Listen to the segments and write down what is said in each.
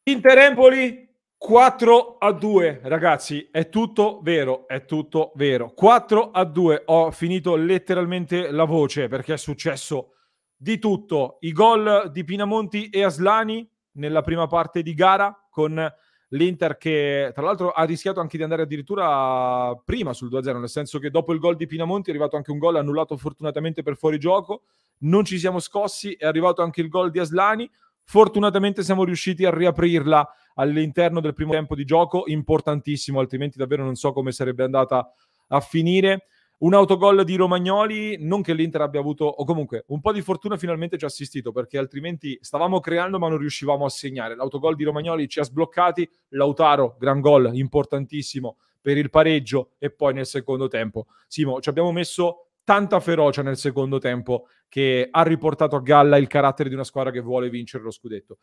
Inter-Empoli 4-2, ragazzi, è tutto vero, è tutto vero. 4-2, ho finito letteralmente la voce perché è successo di tutto. I gol di Pinamonti e Aslani nella prima parte di gara con l'Inter che tra l'altro ha rischiato anche di andare addirittura prima sul 2-0, nel senso che dopo il gol di Pinamonti è arrivato anche un gol annullato fortunatamente per fuorigioco, non ci siamo scossi, è arrivato anche il gol di Aslani. Fortunatamente siamo riusciti a riaprirla all'interno del primo tempo di gioco, importantissimo, altrimenti davvero non so come sarebbe andata a finire. Un autogol di Romagnoli, non che l'Inter abbia avuto, o comunque un po' di fortuna finalmente ci ha assistito, perché altrimenti stavamo creando ma non riuscivamo a segnare. L'autogol di Romagnoli ci ha sbloccati, Lautaro, gran gol, importantissimo per il pareggio, e poi nel secondo tempo, Simo, ci abbiamo messo tanta ferocia nel secondo tempo che ha riportato a galla il carattere di una squadra che vuole vincere lo scudetto.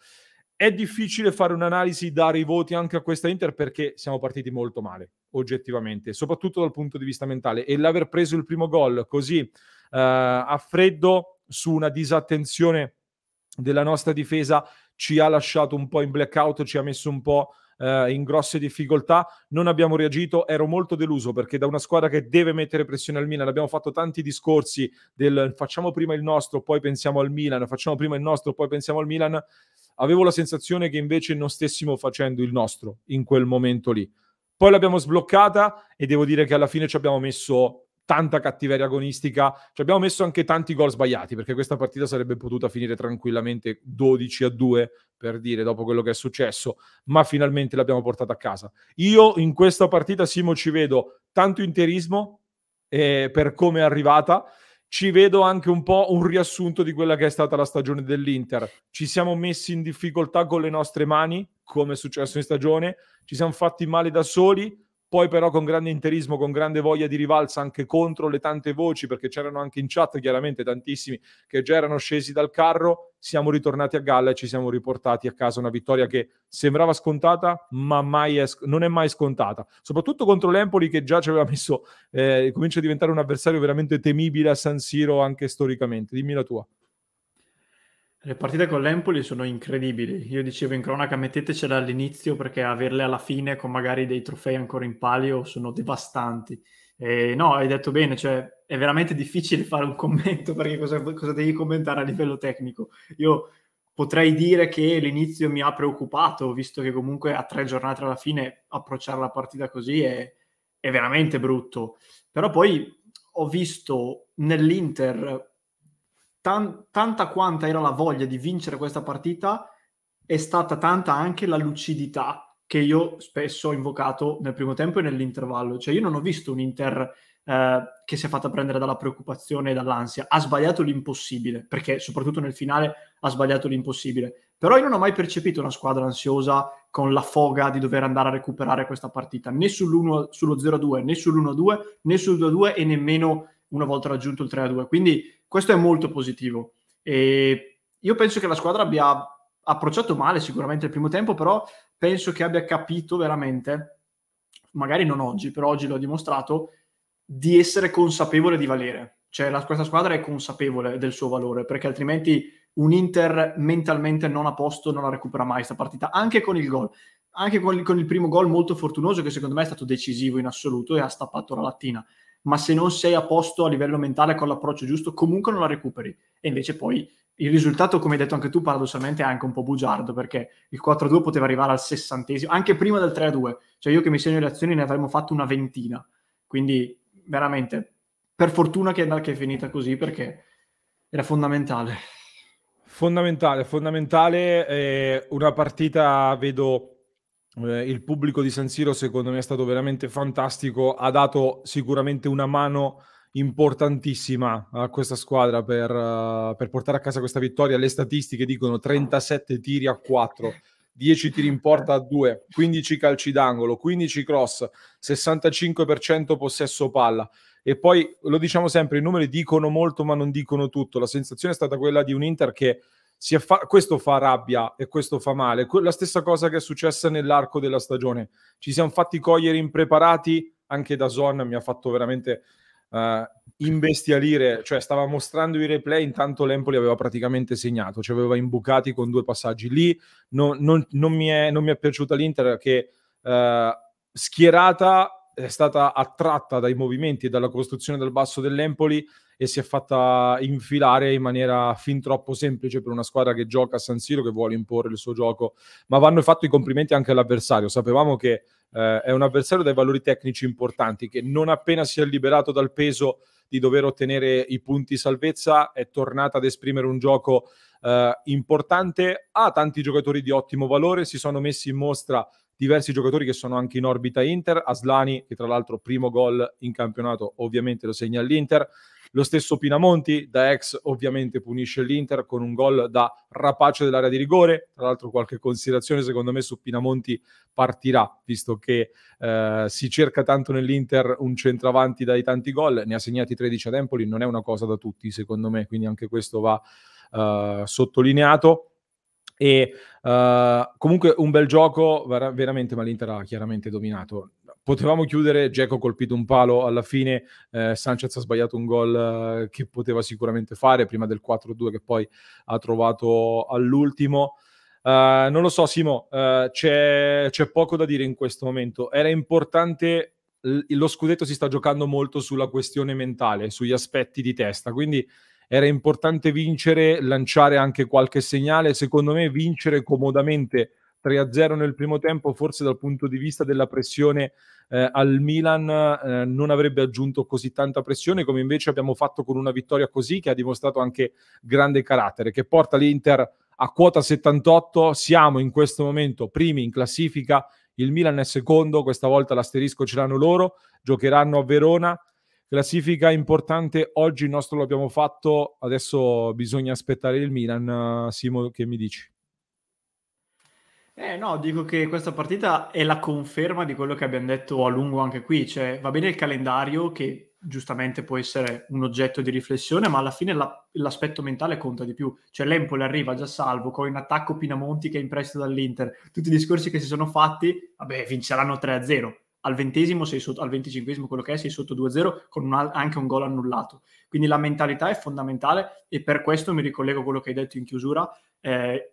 È difficile fare un'analisi, dare i voti anche a questa Inter perché siamo partiti molto male, oggettivamente, soprattutto dal punto di vista mentale. E l'aver preso il primo gol così a freddo su una disattenzione della nostra difesa ci ha lasciato un po' in blackout, ci ha messo un po' in grosse difficoltà. Non abbiamo reagito, ero molto deluso perché da una squadra che deve mettere pressione al Milan abbiamo fatto tanti discorsi del facciamo prima il nostro, poi pensiamo al Milan, facciamo prima il nostro, poi pensiamo al Milan. Avevo la sensazione che invece non stessimo facendo il nostro in quel momento lì. Poi l'abbiamo sbloccata e devo dire che alla fine ci abbiamo messo tanta cattiveria agonistica, ci abbiamo messo anche tanti gol sbagliati, perché questa partita sarebbe potuta finire tranquillamente 12-2, per dire, dopo quello che è successo, ma finalmente l'abbiamo portata a casa. Io in questa partita, Simo, ci vedo tanto interismo per come è arrivata, ci vedo anche un po' un riassunto di quella che è stata la stagione dell'Inter. Ci siamo messi in difficoltà con le nostre mani, come è successo in stagione, ci siamo fatti male da soli, poi però con grande interismo, con grande voglia di rivalsa anche contro le tante voci, perché c'erano anche in chat chiaramente tantissimi che già erano scesi dal carro, siamo ritornati a galla e ci siamo riportati a casa una vittoria che sembrava scontata, ma non è mai scontata, soprattutto contro l'Empoli che già ci aveva messo, comincia a diventare un avversario veramente temibile a San Siro anche storicamente. Dimmi la tua. Le partite con l'Empoli sono incredibili. Io dicevo in cronaca mettetecela all'inizio perché averle alla fine con magari dei trofei ancora in palio sono devastanti. No, hai detto bene, cioè è veramente difficile fare un commento perché cosa devi commentare a livello tecnico? Io potrei dire che l'inizio mi ha preoccupato, visto che comunque a 3 giornate alla fine approcciare la partita così è veramente brutto. Però poi ho visto nell'Inter tanta quanta era la voglia di vincere questa partita, è stata tanta anche la lucidità che io spesso ho invocato nel primo tempo e nell'intervallo. Cioè io non ho visto un Inter che si è fatta prendere dalla preoccupazione e dall'ansia. Ha sbagliato l'impossibile, perché soprattutto nel finale ha sbagliato l'impossibile. Però io non ho mai percepito una squadra ansiosa con la foga di dover andare a recuperare questa partita, né sullo 0-2, né sull'1-2, né sul 2-2 e nemmeno una volta raggiunto il 3-2. Quindi questo è molto positivo. E io penso che la squadra abbia approcciato male sicuramente il primo tempo, però penso che abbia capito veramente, magari non oggi, però oggi l'ho dimostrato, di essere consapevole di valere. Cioè questa squadra è consapevole del suo valore, perché altrimenti un Inter mentalmente non a posto non la recupera mai questa partita, anche con il gol. Anche con il primo gol molto fortunoso, che secondo me è stato decisivo in assoluto e ha stappato la lattina. Ma se non sei a posto a livello mentale con l'approccio giusto, comunque non la recuperi. E invece poi il risultato, come hai detto anche tu, paradossalmente è anche un po' bugiardo, perché il 4-2 poteva arrivare al 60°, anche prima del 3-2. Cioè io che mi segno le azioni ne avremmo fatto una ventina. Quindi veramente, per fortuna che è finita così, perché era fondamentale. Fondamentale, fondamentale. Una partita, vedo il pubblico di San Siro, secondo me è stato veramente fantastico, ha dato sicuramente una mano importantissima a questa squadra per portare a casa questa vittoria. Le statistiche dicono 37 tiri a 4, 10 tiri in porta a 2, 15 calci d'angolo, 15 cross, 65% possesso palla. E poi lo diciamo sempre, i numeri dicono molto ma non dicono tutto. La sensazione è stata quella di un Inter che questo fa rabbia e questo fa male. La stessa cosa che è successa nell'arco della stagione. Ci siamo fatti cogliere impreparati, anche da Zon mi ha fatto veramente imbestialire, cioè stava mostrando i replay, intanto l'Empoli aveva praticamente segnato, ci aveva imbucati con 2 passaggi. Lì non mi è piaciuta l'Inter che schierata è stata attratta dai movimenti e dalla costruzione del basso dell'Empoli e si è fatta infilare in maniera fin troppo semplice per una squadra che gioca a San Siro, che vuole imporre il suo gioco, ma vanno fatto i complimenti anche all'avversario. Sapevamo che è un avversario dai valori tecnici importanti, che non appena si è liberato dal peso di dover ottenere i punti salvezza è tornata ad esprimere un gioco importante, ha tanti giocatori di ottimo valore, si sono messi in mostra diversi giocatori che sono anche in orbita Inter, Aslani che tra l'altro primo gol in campionato ovviamente lo segna all'Inter, lo stesso Pinamonti da ex ovviamente punisce l'Inter con un gol da rapace dell'area di rigore. Tra l'altro qualche considerazione secondo me su Pinamonti partirà, visto che si cerca tanto nell'Inter un centravanti dai tanti gol, ne ha segnati 13 ad Empoli, non è una cosa da tutti secondo me, quindi anche questo va sottolineato. E comunque un bel gioco veramente, ma l'Inter ha chiaramente dominato. Potevamo chiudere, Dzeko ha colpito un palo alla fine, Sanchez ha sbagliato un gol che poteva sicuramente fare prima del 4-2 che poi ha trovato all'ultimo. Non lo so Simo, c'è poco da dire in questo momento. Era importante, lo scudetto si sta giocando molto sulla questione mentale, sugli aspetti di testa, quindi era importante vincere, lanciare anche qualche segnale. Secondo me vincere comodamente 3-0 nel primo tempo, forse dal punto di vista della pressione al Milan non avrebbe aggiunto così tanta pressione come invece abbiamo fatto con una vittoria così, che ha dimostrato anche grande carattere, che porta l'Inter a quota 78. Siamo in questo momento primi in classifica, il Milan è secondo, questa volta l'asterisco ce l'hanno loro, giocheranno a Verona. Classifica importante, oggi il nostro l'abbiamo fatto, adesso bisogna aspettare il Milan. Simo, che mi dici? No, dico che questa partita è la conferma di quello che abbiamo detto a lungo anche qui, cioè va bene il calendario che giustamente può essere un oggetto di riflessione, ma alla fine l'aspetto mentale conta di più, cioè l'Empoli arriva già salvo, con in attacco Pinamonti che è in prestito dall'Inter, tutti i discorsi che si sono fatti, vabbè, vinceranno 3-0, al 20esimo sei sotto, al 25esimo quello che è, sei sotto 2-0 con anche un gol annullato, quindi la mentalità è fondamentale e per questo mi ricollego a quello che hai detto in chiusura.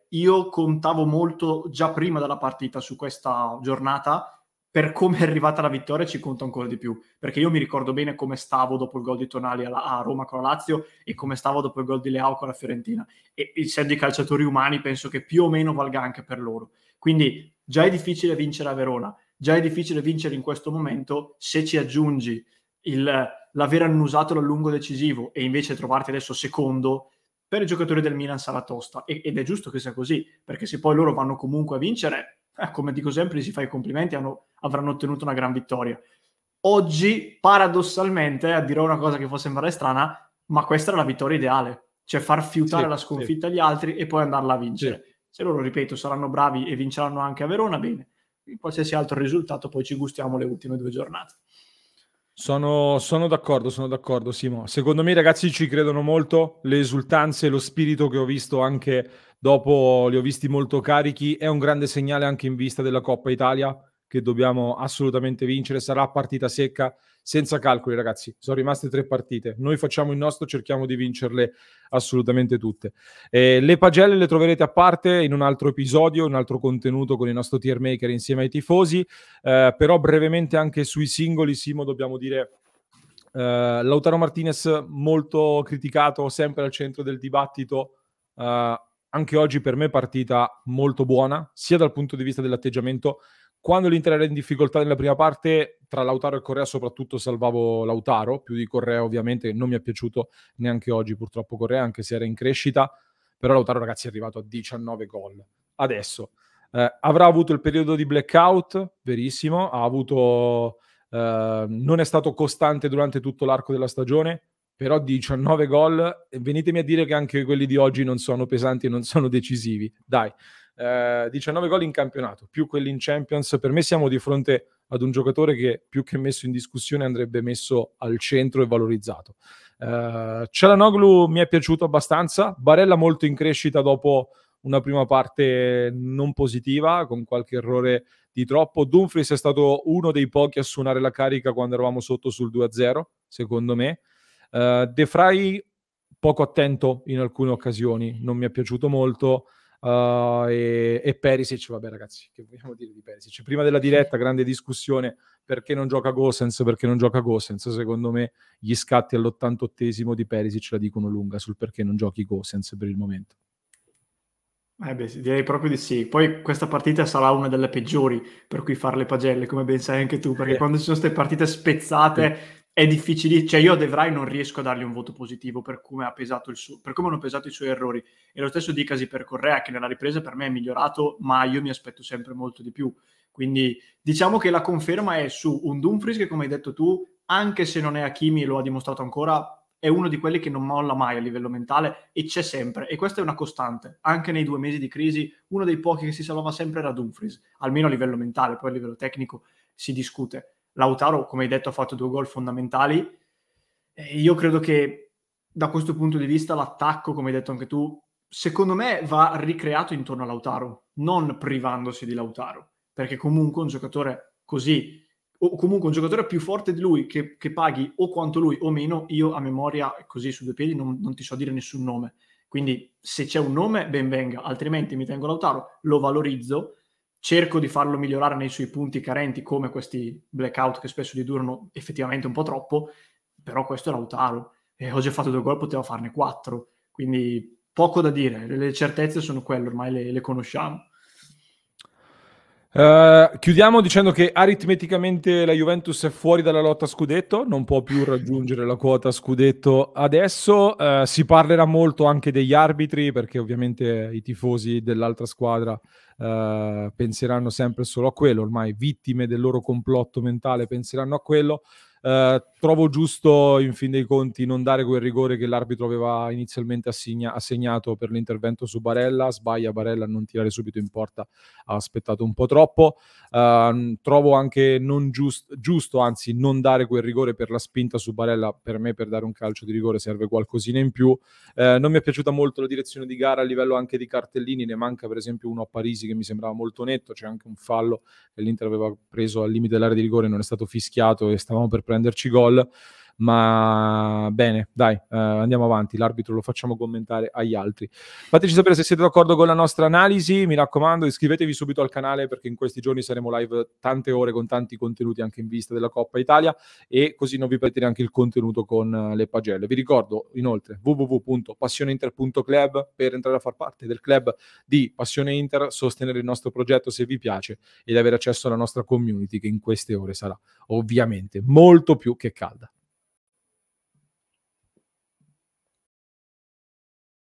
Io contavo molto già prima della partita su questa giornata, per come è arrivata la vittoria ci conto ancora di più, perché io mi ricordo bene come stavo dopo il gol di Tonali a Roma con la Lazio e come stavo dopo il gol di Leao con la Fiorentina, e essendo i calciatori umani penso che più o meno valga anche per loro, quindi già è difficile vincere a Verona, già è difficile vincere in questo momento, se ci aggiungi l'aver annusato l'allungo decisivo e invece trovarti adesso secondo, per i giocatori del Milan sarà tosta, ed è giusto che sia così, perché se poi loro vanno comunque a vincere, come dico sempre, si fa i complimenti, avranno ottenuto una gran vittoria. Oggi, paradossalmente, dirò una cosa che può sembrare strana, ma questa era la vittoria ideale, cioè far fiutare la sconfitta agli altri e poi andarla a vincere. Se loro, ripeto, saranno bravi e vinceranno anche a Verona, bene. In qualsiasi altro risultato poi ci gustiamo le ultime 2 giornate. Sono d'accordo Simo. Secondo me i ragazzi ci credono molto, le esultanze, lo spirito che ho visto anche dopo, li ho visti molto carichi, è un grande segnale anche in vista della Coppa Italia che dobbiamo assolutamente vincere, sarà partita secca, senza calcoli ragazzi, sono rimaste 3 partite, noi facciamo il nostro, cerchiamo di vincerle assolutamente tutte. Le pagelle le troverete a parte in un altro episodio, un altro contenuto con il nostro tier maker insieme ai tifosi, però brevemente anche sui singoli, Simo, dobbiamo dire Lautaro Martinez molto criticato, sempre al centro del dibattito, anche oggi per me partita molto buona, sia dal punto di vista dell'atteggiamento. Quando l'Inter era in difficoltà nella prima parte, tra Lautaro e Correa soprattutto salvavo Lautaro, più di Correa ovviamente, non mi è piaciuto neanche oggi purtroppo Correa, anche se era in crescita, però Lautaro ragazzi è arrivato a 19 gol. Adesso avrà avuto il periodo di blackout, verissimo, ha avuto non è stato costante durante tutto l'arco della stagione, però 19 gol, venitemi a dire che anche quelli di oggi non sono pesanti e non sono decisivi, dai. 19 gol in campionato, più quelli in Champions, per me siamo di fronte ad un giocatore che più che messo in discussione andrebbe messo al centro e valorizzato. Çalhanoğlu mi è piaciuto abbastanza, Barella molto in crescita dopo una prima parte non positiva, con qualche errore di troppo. Dumfries è stato uno dei pochi a suonare la carica quando eravamo sotto sul 2-0, secondo me. De Vrij poco attento in alcune occasioni, non mi è piaciuto molto. E Perisic, vabbè ragazzi, che vogliamo dire di Perisic? Prima della diretta, grande discussione, perché non gioca Gosens, perché non gioca Gosens. Secondo me gli scatti all'88esimo di Perisic la dicono lunga sul perché non giochi Gosens per il momento. Beh, direi proprio di sì. Poi questa partita sarà una delle peggiori per cui fare le pagelle, come ben sai anche tu, perché quando ci sono queste partite spezzate è difficile. Cioè io a De Vrij non riesco a dargli un voto positivo per come per come hanno pesato i suoi errori. E lo stesso dicasi per Correa, che nella ripresa per me è migliorato, ma io mi aspetto sempre molto di più. Quindi diciamo che la conferma è su un Dumfries che, come hai detto tu, anche se non è Hakimi e lo ha dimostrato ancora, è uno di quelli che non molla mai a livello mentale e c'è sempre, e questa è una costante. Anche nei 2 mesi di crisi, uno dei pochi che si salvava sempre era Dumfries, almeno a livello mentale, poi a livello tecnico si discute. Lautaro, come hai detto, ha fatto 2 gol fondamentali. Io credo che da questo punto di vista l'attacco, come hai detto anche tu, secondo me va ricreato intorno a Lautaro, non privandosi di Lautaro, perché comunque un giocatore così, o comunque un giocatore più forte di lui che paghi o quanto lui o meno, io a memoria così su 2 piedi non ti so dire nessun nome. Quindi se c'è un nome ben venga, altrimenti mi tengo Lautaro, lo valorizzo, cerco di farlo migliorare nei suoi punti carenti, come questi blackout che spesso gli durano effettivamente un po' troppo, però questo è Lautaro e oggi ha fatto 2 gol, poteva farne 4, quindi poco da dire. Le certezze sono quelle, ormai le conosciamo. Chiudiamo dicendo che aritmeticamente la Juventus è fuori dalla lotta scudetto, non può più raggiungere la quota scudetto adesso. Si parlerà molto anche degli arbitri, perché ovviamente i tifosi dell'altra squadra penseranno sempre solo a quello, ormai vittime del loro complotto mentale penseranno a quello. Trovo giusto in fin dei conti non dare quel rigore che l'arbitro aveva inizialmente assegnato per l'intervento su Barella. Sbaglia Barella a non tirare subito in porta, ha aspettato un po' troppo. Trovo anche non giusto, anzi non dare quel rigore per la spinta su Barella. Per me, per dare un calcio di rigore serve qualcosina in più. Non mi è piaciuta molto la direzione di gara a livello anche di cartellini, ne manca per esempio uno a Parisi che mi sembrava molto netto, c'è anche un fallo che l'Inter aveva preso al limite dell'area di rigore, non è stato fischiato e stavamo per prenderci gol. Ma bene, dai, andiamo avanti, l'arbitro lo facciamo commentare agli altri. Fateci sapere se siete d'accordo con la nostra analisi, mi raccomando iscrivetevi subito al canale, perché in questi giorni saremo live tante ore con tanti contenuti anche in vista della Coppa Italia, e così non vi perdete neanche il contenuto con le pagelle. Vi ricordo inoltre www.passioneinter.club per entrare a far parte del club di Passione Inter, sostenere il nostro progetto se vi piace ed avere accesso alla nostra community, che in queste ore sarà ovviamente molto più che calda.